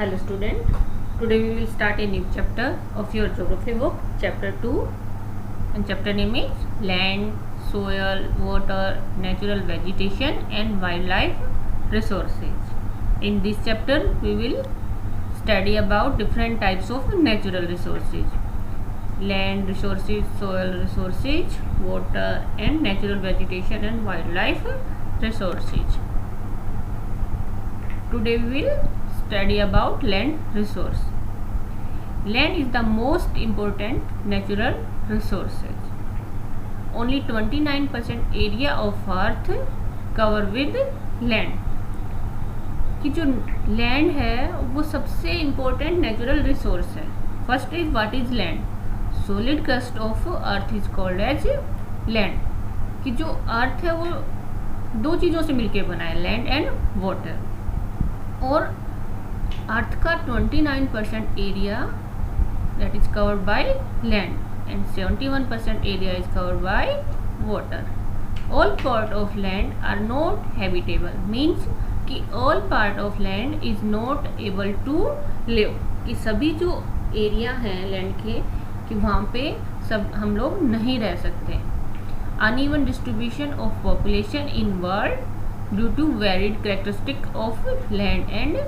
Hello student, today we will start a new chapter of your geography book, chapter 2, and chapter name is land, soil, water, natural vegetation and wildlife resources. In this chapter we will study about different types of natural resources: land resources, soil resources, water and natural vegetation and wildlife resources. Today we will study about land resource. Land is the most important natural resources. Only 29% area of earth cover with land. कि जो land है वो सबसे important natural resource है. First is what is land. Solid crust of earth is called as land. कि जो अर्थ है वो दो चीज़ों से मिलकर बना है, लैंड एंड वाटर. और अर्थ का 29% area that is covered by land and 71% area is covered by water. All part of land are not habitable. Means कि all part of land is not able to live. कि सभी जो area हैं land के कि वहाँ पे सब हम लोग नहीं रह सकते. Uneven distribution of population in world due to varied characteristic of land and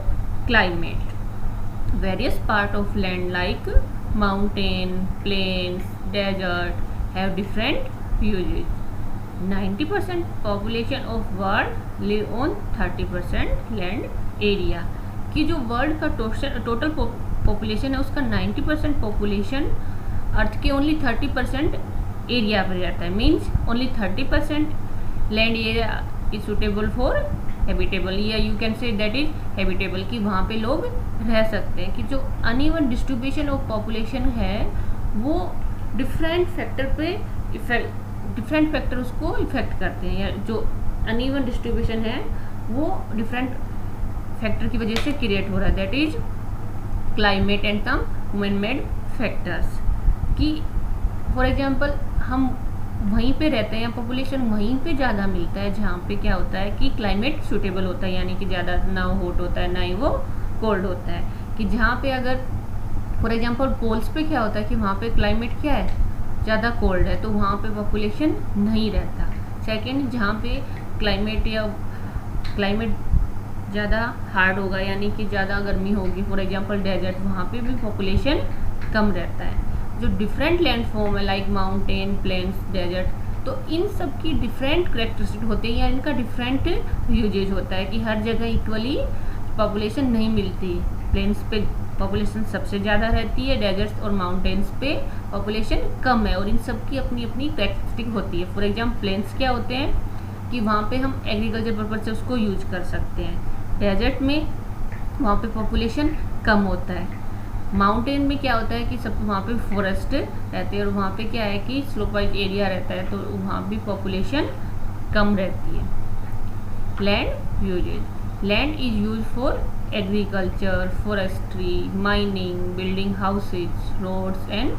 climate. Various part of land like mountain, plains, desert have different uses. 90% population of world live on 30% land area. कि जो world का total population है उसका 90% population अर्थ के only 30% area पर रहता है. Means only 30% land area is suitable for habitable, या you can say that is habitable, कि वहाँ पे लोग रह सकते हैं. कि जो अनइवन डिस्ट्रीब्यूशन ऑफ पॉपुलेशन है वो डिफरेंट फैक्टर पे डिफरेंट फैक्टर उसको इफेक्ट करते हैं. या जो अनइवन डिस्ट्रीब्यूशन है वो डिफरेंट फैक्टर की वजह से क्रिएट हो रहा है. That is climate and some human made factors. कि फॉर एग्जांपल हम वहीं पे रहते हैं या पॉपुलेशन वहीं पे ज़्यादा मिलता है जहाँ पे क्या होता है कि क्लाइमेट सूटेबल होता है, यानी कि ज़्यादा ना हॉट होता है ना ही वो कोल्ड होता है. कि जहाँ पे अगर फॉर एग्जांपल पोल्स पे क्या होता है कि वहाँ पे क्लाइमेट क्या है, ज़्यादा कोल्ड है, तो वहाँ पे पॉपुलेशन नहीं रहता. सेकेंड, जहाँ पे क्लाइमेट ज़्यादा हार्ड होगा यानी कि ज़्यादा गर्मी होगी, फॉर एग्जांपल डेजर्ट, वहाँ पे भी पॉपुलेशन कम रहता है. जो डिफरेंट लैंड फॉर्म है लाइक माउंटेन, प्लेन्स, डेजर्ट, तो इन सब की डिफरेंट करेक्टरिस्टिक होते हैं या इनका डिफरेंट यूजेज होता है. कि हर जगह इक्वली पॉपुलेशन नहीं मिलती. प्लेन्स पे पॉपुलेशन सबसे ज़्यादा रहती है, डेजर्ट्स और माउंटेन्स पे पॉपुलेशन कम है, और इन सब की अपनी अपनी करेक्टरिस्टिक होती है. फॉर एग्जाम्पल प्लेन्स क्या होते हैं कि वहाँ पे हम एग्रीकल्चर पर्पज से उसको यूज कर सकते हैं. डेजर्ट में वहाँ पे पॉपुलेशन कम होता है. माउंटेन में क्या होता है कि सब वहाँ पे फॉरेस्ट रहते हैं और वहाँ पे क्या है कि स्लोप वाइज एरिया रहता है, तो वहाँ भी पॉपुलेशन कम रहती है. Land uses. Land is use for agriculture, forestry, mining, building houses, roads and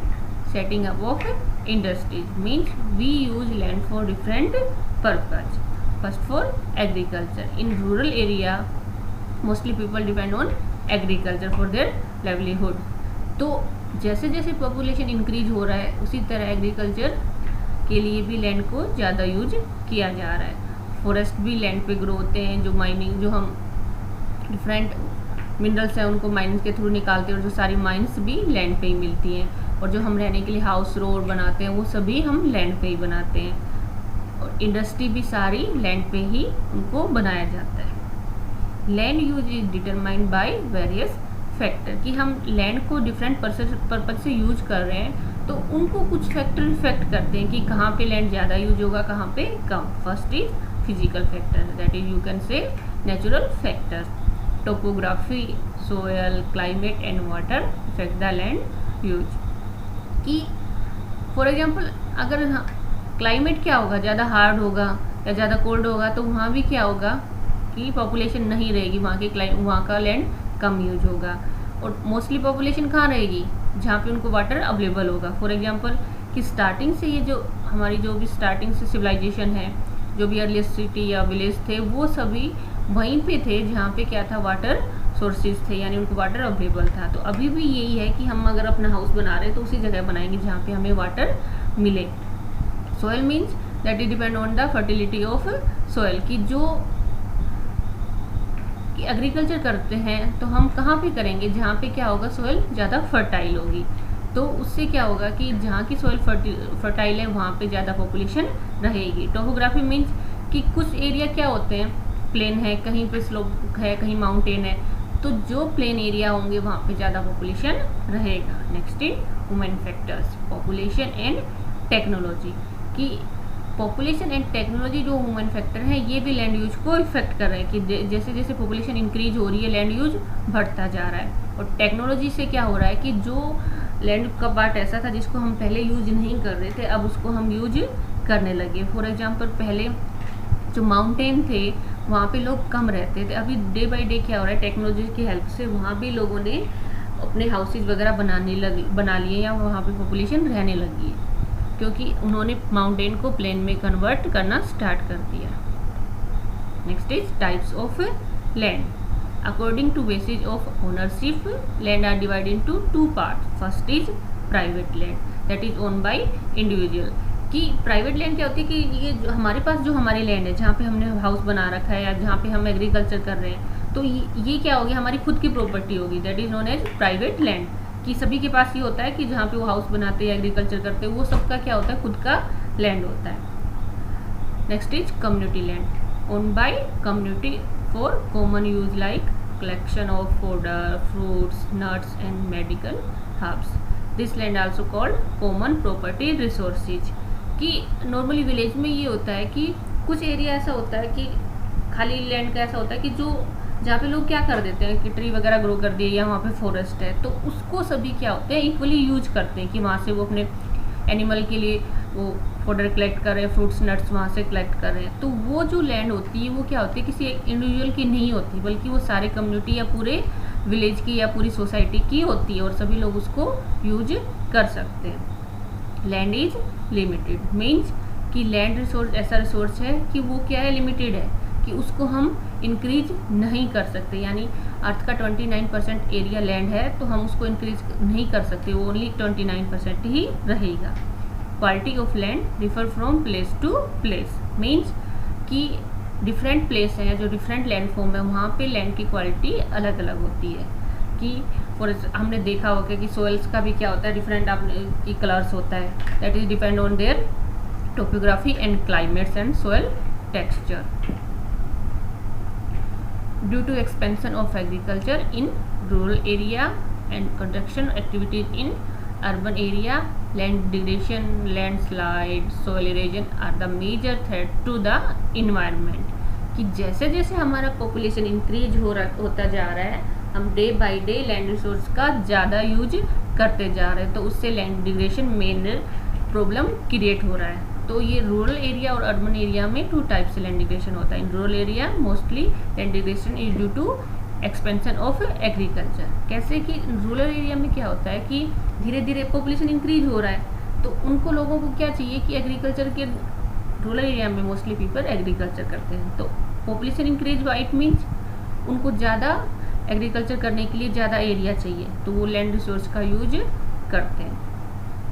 setting up of industries. Means we use land for different purpose. First for agriculture. In rural area mostly people depend on agriculture for their livelihood. तो जैसे जैसे population increase हो रहा है उसी तरह agriculture के लिए भी लैंड को ज़्यादा यूज किया जा रहा है. फॉरेस्ट भी लैंड पे ग्रो होते हैं. जो माइनिंग, जो हम डिफरेंट मिनरल्स हैं उनको माइनिंग के थ्रू निकालते हैं, और जो सारी माइंस भी लैंड पे ही मिलती हैं. और जो हम रहने के लिए हाउस, रोड बनाते हैं वो सभी हम लैंड पे ही बनाते हैं. और इंडस्ट्री भी सारी लैंड पे ही उनको बनाया जाता है. Land use is determined by various factor. कि हम लैंड को डिफरेंट पर्पज से यूज कर रहे हैं तो उनको कुछ फैक्टर इफेक्ट करते हैं कि कहाँ पे लैंड ज़्यादा यूज होगा, कहाँ पे कम. First is physical factor, that is you can say natural factors. Topography, soil, climate and water effect the land use. कि फॉर एग्जांपल अगर क्लाइमेट क्या होगा, ज़्यादा हार्ड होगा या ज़्यादा कोल्ड होगा, तो वहाँ भी क्या होगा कि पॉपुलेशन नहीं रहेगी, वहाँ का लैंड कम यूज होगा. और मोस्टली पॉपुलेशन कहाँ रहेगी, जहाँ पे उनको वाटर अवेलेबल होगा. फॉर एग्जांपल कि स्टार्टिंग से ये जो हमारी जो भी स्टार्टिंग से सिविलाइजेशन है, जो भी अर्लीस्ट सिटी या विलेज थे वो सभी वहीं पे थे जहाँ पे क्या था, वाटर सोर्सेज थे, यानी उनको वाटर अवेलेबल था। तो अभी भी यही है कि हम अगर अपना हाउस बना रहे हैं तो उसी जगह बनाएंगे जहाँ पे हमें वाटर मिले। Soil means that is depend on the fertility of soil, कि जो एग्रीकल्चर करते हैं तो हम कहाँ पे करेंगे, जहाँ पे क्या होगा, सोयल ज़्यादा फर्टाइल होगी। तो उससे क्या होगा कि जहाँ की सोयल फर्टाइल है वहाँ पे ज़्यादा पॉपुलेशन रहेगी। टोपोग्राफी मीन्स कि कुछ एरिया क्या होते हैं, प्लेन है, कहीं पे स्लोप है, कहीं माउंटेन है, तो जो प्लेन एरिया होंगे वहाँ पे ज़्यादा पॉपुलेशन रहेगा। Next is human factors, population and technology, कि पॉपुलेशन एंड टेक्नोलॉजी जो ह्यूमन फैक्टर है ये भी लैंड यूज को इफेक्ट कर रहे हैं, कि जैसे जैसे पॉपुलेशन इंक्रीज हो रही है लैंड यूज बढ़ता जा रहा है। और टेक्नोलॉजी से क्या हो रहा है कि जो लैंड का पार्ट ऐसा था जिसको हम पहले यूज नहीं कर रहे थे, अब उसको हम यूज करने लगे। फॉर एग्जाम्पल, पहले जो माउंटेन थे वहाँ पे लोग कम रहते थे, अभी डे बाई डे क्या हो रहा है, टेक्नोलॉजी की हेल्प से वहाँ भी लोगों ने अपने हाउसेज वगैरह बना लिए, या वहाँ पे पॉपुलेशन रहने लगी है, क्योंकि उन्होंने माउंटेन को प्लेन में कन्वर्ट करना स्टार्ट कर दिया। Next is types of land, according to basis of ownership land are divided into two part. First is private land that is own by individual, कि प्राइवेट लैंड क्या होती है कि ये जो हमारे पास जो हमारी लैंड है जहाँ पे हमने हाउस बना रखा है या जहाँ पे हम एग्रीकल्चर कर रहे हैं, तो ये क्या होगी, हमारी खुद की प्रॉपर्टी होगी, that is known as private land. कि सभी के पास ये होता है कि जहाँ पे वो हाउस बनाते हैं एग्रीकल्चर करते हैं वो सबका क्या होता है, खुद का लैंड होता है। Next is community land, own by community for common use like collection of fodder, fruits, nuts and medical herbs. This land also called common property resources, कि नॉर्मली विलेज में ये होता है कि कुछ एरिया ऐसा होता है कि खाली लैंड का ऐसा होता है कि जो जहाँ पे लोग क्या कर देते हैं कि ट्री वगैरह ग्रो कर दिए या वहाँ पे फॉरेस्ट है, तो उसको सभी क्या होते हैं, इक्वली यूज करते हैं, कि वहाँ से वो अपने एनिमल के लिए वो फोडर कलेक्ट कर रहे हैं, फ्रूट्स नट्स वहाँ से कलेक्ट कर रहे हैं। तो वो जो लैंड होती है वो क्या होती है, किसी एक इंडिविजुअल की नहीं होती, बल्कि वो सारे कम्युनिटी या पूरे विलेज की या पूरी सोसाइटी की होती है, और सभी लोग उसको यूज कर सकते हैं। लैंड इज लिमिटेड मीन्स कि लैंड रिसोर्स ऐसा रिसोर्स है कि वो क्या है, लिमिटेड है, कि उसको हम इंक्रीज नहीं कर सकते। यानी अर्थ का 29% एरिया लैंड है तो हम उसको इंक्रीज नहीं कर सकते, वो ओनली 29% ही रहेगा। Quality of land differ from place to place means कि डिफरेंट प्लेस हैं, जो डिफरेंट लैंड फॉर्म है वहाँ पे लैंड की क्वालिटी अलग अलग होती है। कि फॉर हमने देखा होगा कि सोइल्स का भी क्या होता है, डिफरेंट आपने कलर्स होता है, that is depend on their topography and climates and soil texture. Due to expansion of agriculture in rural area and construction activities in urban area, land degradation, landslide, soil erosion are the major threat to the environment। कि जैसे जैसे हमारा population increase होता जा रहा है, हम day by day land resource का ज़्यादा यूज करते जा रहे हैं, तो उससे land degradation main problem create हो रहा है। तो ये रूरल एरिया और अर्बन एरिया में टू टाइप से लैंड डिग्रेडेशन होता है। In rural area mostly land degradation is due to expansion of agriculture. कैसे कि रूरल एरिया में क्या होता है कि धीरे धीरे पॉपुलेशन इंक्रीज हो रहा है, तो उनको लोगों को क्या चाहिए कि एग्रीकल्चर के, रूरल एरिया में मोस्टली पीपल एग्रीकल्चर करते हैं, तो पॉपुलेशन इंक्रीज हुआ इट मीन्स उनको ज़्यादा एग्रीकल्चर करने के लिए ज़्यादा एरिया चाहिए, तो वो लैंड रिसोर्स का यूज करते हैं।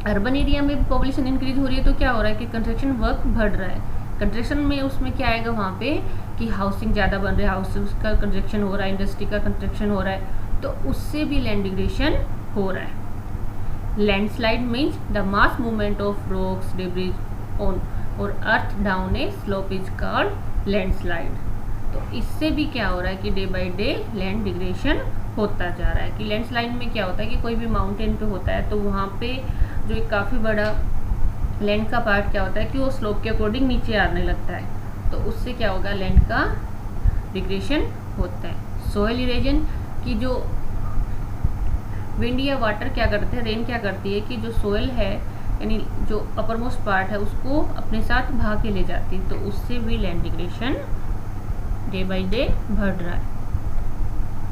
अर्बन एरिया में पॉपुलेशन इंक्रीज हो रही है तो क्या हो रहा है कि कंस्ट्रक्शन वर्क बढ़ रहा है। कंस्ट्रक्शन में उसमें क्या आएगा वहाँ पे कि हाउसिंग ज़्यादा बन रहा है, हाउसेस का कंस्ट्रक्शन हो रहा है, इंडस्ट्री का कंस्ट्रक्शन हो रहा है, तो उससे भी लैंड डिग्रेडेशन हो रहा है। Landslide means the mass movement of rocks, debris on और earth down a slope is called landslide. तो इससे भी क्या हो रहा है कि day by day land degradation होता जा रहा है। कि लैंडस्लाइड में क्या होता है कि कोई भी माउंटेन पे होता है तो वहाँ पे जो एक काफ़ी बड़ा लैंड का पार्ट क्या होता है कि वो स्लोप के अकॉर्डिंग नीचे आने लगता है, तो उससे क्या होगा, लैंड का डिग्रेडेशन होता है। सोइल इरोजन की जो विंड या वाटर क्या करते हैं, रेन क्या करती है कि जो सोइल है यानी जो अपर मोस्ट पार्ट है उसको अपने साथ भाग के ले जाती है, तो उससे भी land degradation day by day बढ़ रहा है।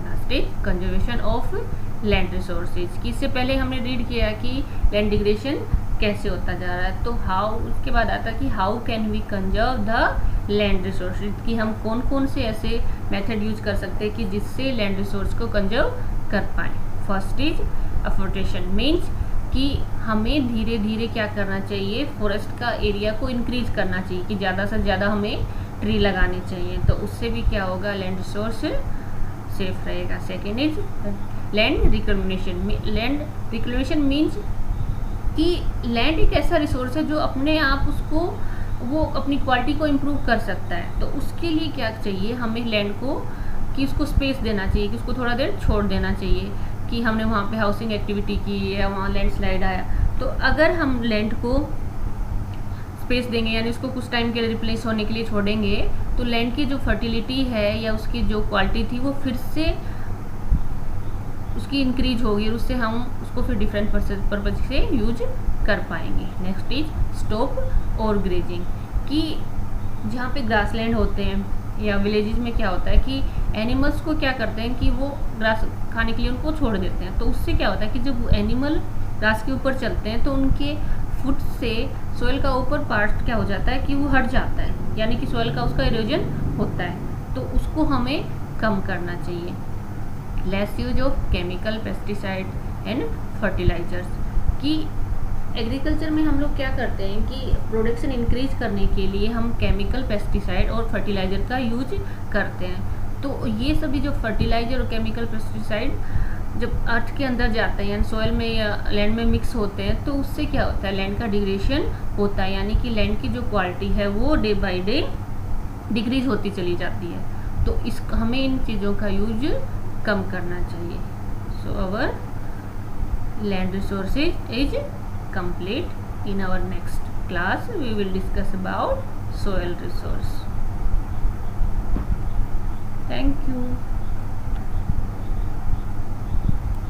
Last is conservation of land resources. कि इससे पहले हमने रीड किया कि लैंड डिग्रेडेशन कैसे होता जा रहा है। तो हाउ, उसके बाद आता है कि how can we conserve the land resources, कि हम कौन कौन से ऐसे मेथड यूज कर सकते हैं कि जिससे लैंड रिसोर्स को कंजर्व कर पाएँ। फर्स्ट इज अफोर्टेशन, मीन्स कि हमें धीरे धीरे क्या करना चाहिए, फॉरेस्ट का एरिया को इंक्रीज करना चाहिए, कि ज़्यादा से ज़्यादा हमें ट्री लगाने चाहिए, तो उससे भी क्या होगा, लैंड रिसोर्स सेफ रहेगा। Second is land reclamation. Land reclamation means कि लैंड एक ऐसा रिसोर्स है जो अपने आप उसको, वो अपनी क्वालिटी को इम्प्रूव कर सकता है। तो उसके लिए क्या चाहिए, हमें लैंड को, कि उसको स्पेस देना चाहिए, कि उसको थोड़ा देर छोड़ देना चाहिए, कि हमने वहाँ पे हाउसिंग एक्टिविटी की या वहाँ लैंडस्लाइड आया, तो अगर हम लैंड को स्पेस देंगे, यानी उसको कुछ टाइम के लिए रिप्लेस होने के लिए छोड़ेंगे, तो लैंड की जो फर्टिलिटी है या उसकी जो क्वालिटी थी वो फिर से उसकी इंक्रीज होगी, और उससे हम उसको फिर डिफरेंट पर्पज से यूज कर पाएंगे। नेक्स्ट इज स्टॉप और ग्रेजिंग, कि जहाँ पे ग्रासलैंड होते हैं या विलेजेस में क्या होता है कि एनिमल्स को क्या करते हैं कि वो ग्रास खाने के लिए उनको छोड़ देते हैं, तो उससे क्या होता है कि जब वो एनिमल ग्रास के ऊपर चलते हैं तो उनके फुट से सोयल का ऊपर पार्ट क्या हो जाता है कि वो हट जाता है, यानी कि सोयल का उसका इरोजन होता है, तो उसको हमें कम करना चाहिए। Less use of chemical, pesticide and fertilizers, कि एग्रीकल्चर में हम लोग क्या करते हैं कि प्रोडक्शन इंक्रीज करने के लिए हम केमिकल, पेस्टिसाइड और फर्टिलाइजर का यूज करते हैं। तो ये सभी जो फर्टिलाइजर और केमिकल, पेस्टिसाइड जब अर्थ के अंदर जाते हैं यानी सॉइल में या लैंड में मिक्स होते हैं, तो उससे क्या होता है, लैंड का डिग्रेडेशन होता है, यानी कि लैंड की जो क्वालिटी है वो डे बाय डे डिक्रीज होती चली जाती है। तो हमें इन चीज़ों का यूज कम करना चाहिए। So our land resources is complete. In our next class we will discuss about soil resource. Thank you.